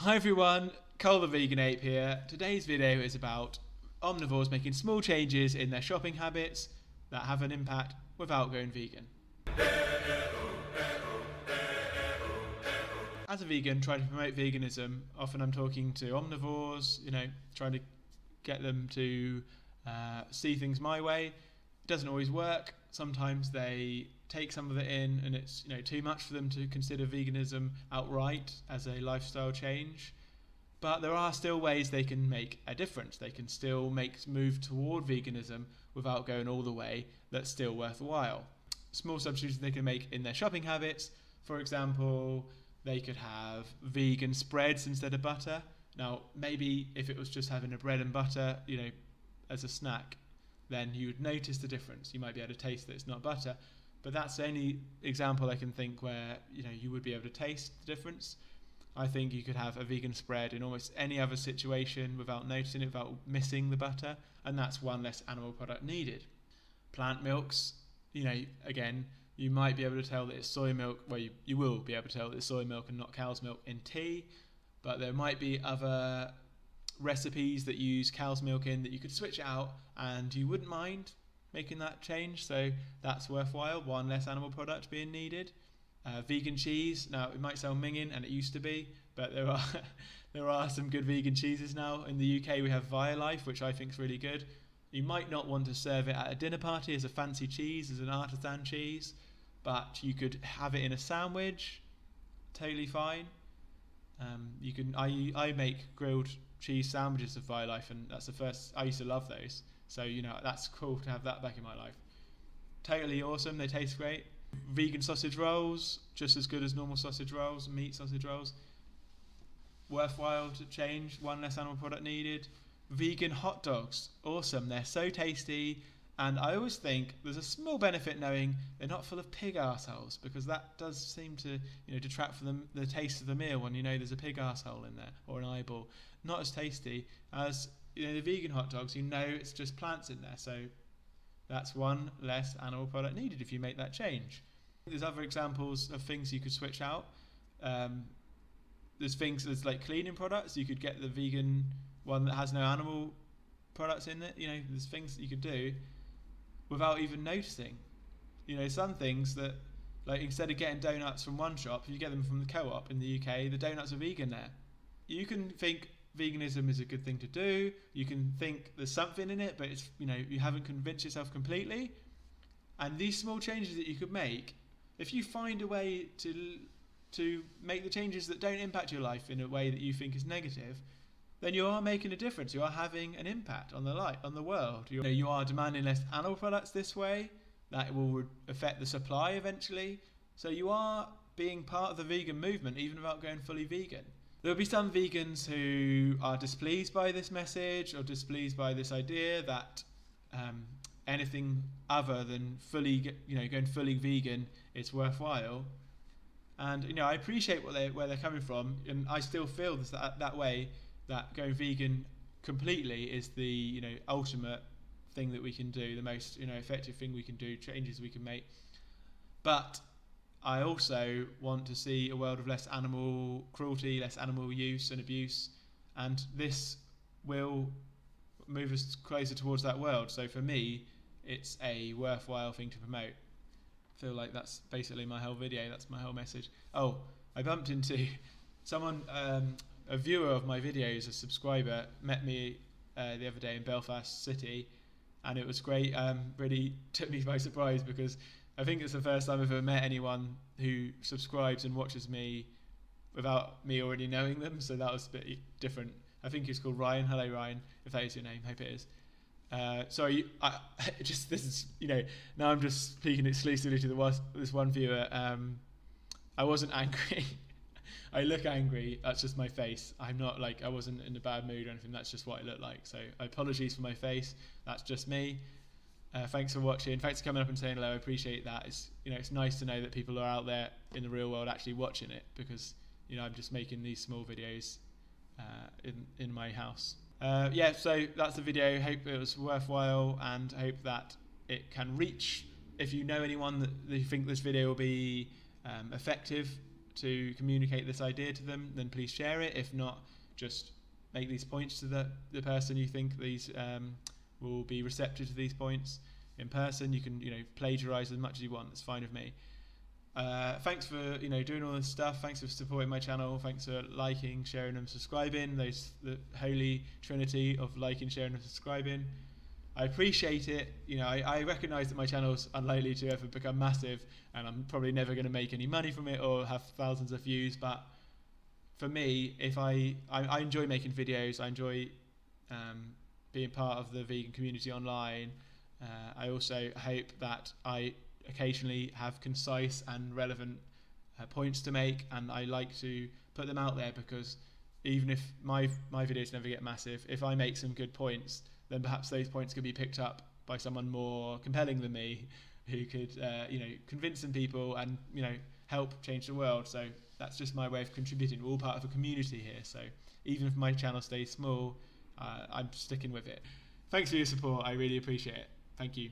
Hi everyone, Cole the Vegan Ape here. Today's video is about omnivores making small changes in their shopping habits that have an impact without going vegan. As a vegan trying to promote veganism, often I'm talking to omnivores, trying to get them to see things my way. It doesn't always work. Sometimes they take some of it in and it's too much for them to consider veganism outright as a lifestyle change. But there are still ways they can make a difference. They can still move toward veganism without going all the way. That's still worthwhile. Small substitutions they can make in their shopping habits. For example, they could have vegan spreads instead of butter. Now, maybe if it was just having a bread and butter, as a snack, then you would notice the difference. You might be able to taste that it's not butter. But that's the only example I can think where you would be able to taste the difference. I think you could have a vegan spread in almost any other situation without noticing it, without missing the butter, and that's one less animal product needed. Plant milks, again, you might be able to tell that it's soy milk. Well, you will be able to tell that it's soy milk and not cow's milk in tea, but there might be other recipes that use cow's milk in that you could switch out and you wouldn't mind making that change, so that's worthwhile. One less animal product being needed. Vegan cheese, now it might sound minging, and it used to be, but there are some good vegan cheeses now. In the UK we have Violife, which I think is really good. You might not want to serve it at a dinner party as a fancy cheese, as an artisan cheese, but you could have it in a sandwich, totally fine. I make grilled cheese sandwiches of Violife, and that's the first. I used to love those, so that's cool to have that back in my life. Totally awesome. They taste great. Vegan sausage rolls, just as good as normal sausage rolls, meat sausage rolls. Worthwhile to change. One less animal product needed. Vegan hot dogs, awesome. They're so tasty, and I always think there's a small benefit knowing they're not full of pig arseholes, because that does seem to detract from the taste of the meal when there's a pig arsehole in there or an eyeball. Not as tasty as the vegan hot dogs. It's just plants in there, so that's one less animal product needed if you make that change. There's other examples of things you could switch out. There's like cleaning products. You could get the vegan one that has no animal products in it. There's things that you could do without even noticing. Some things that, like, instead of getting donuts from one shop, if you get them from the co-op in the UK, the donuts are vegan there. You can think veganism is a good thing to do. You can think there's something in it, but it's you haven't convinced yourself completely. And these small changes that you could make, if you find a way to make the changes that don't impact your life in a way that you think is negative, then you are making a difference. You are having an impact on the world. You are demanding less animal products this way. That will affect the supply eventually. So you are being part of the vegan movement, even without going fully vegan. There will be some vegans who are displeased by this message or displeased by this idea that anything other than going fully vegan is worthwhile. And I appreciate where they're coming from, and I still feel that way, that going vegan completely is the ultimate thing that we can do, the most effective thing we can do, changes we can make. But I also want to see a world of less animal cruelty, less animal use and abuse, and this will move us closer towards that world. So for me, it's a worthwhile thing to promote. I feel like that's basically my whole video, that's my whole message. Oh, I bumped into someone, a viewer of my videos, a subscriber, met me the other day in Belfast City, and it was great. Really took me by surprise, because I think it's the first time I've ever met anyone who subscribes and watches me without me already knowing them, so that was a bit different. I think he's called Ryan. Hello Ryan, if that is your name, hope it is. Sorry, now I'm just speaking exclusively to this one viewer. I wasn't angry. I look angry, that's just my face. I wasn't in a bad mood or anything, that's just what I look like. So apologies for my face, that's just me. Thanks for watching, thanks for coming up and saying hello, I appreciate that. It's nice to know that people are out there in the real world actually watching it, because I'm just making these small videos in my house. So that's the video. Hope it was worthwhile, and hope that it can reach. If you know anyone that you think this video will be effective to communicate this idea to them, then please share it. If not, just make these points to the person you think these will be receptive to these points. In person, you can plagiarize as much as you want. That's fine with me. Thanks for doing all this stuff. Thanks for supporting my channel. Thanks for liking, sharing, and subscribing. The holy trinity of liking, sharing, and subscribing. I appreciate it. I recognise that my channel's unlikely to ever become massive, and I'm probably never going to make any money from it or have thousands of views. But for me, if I enjoy making videos, I enjoy being part of the vegan community online. I also hope that I occasionally have concise and relevant points to make, and I like to put them out there, because even if my videos never get massive, if I make some good points, then perhaps those points could be picked up by someone more compelling than me, who could convince some people and help change the world. So that's just my way of contributing. We're all part of a community here, so even if my channel stays small, I'm sticking with it. Thanks for your support. I really appreciate it. Thank you.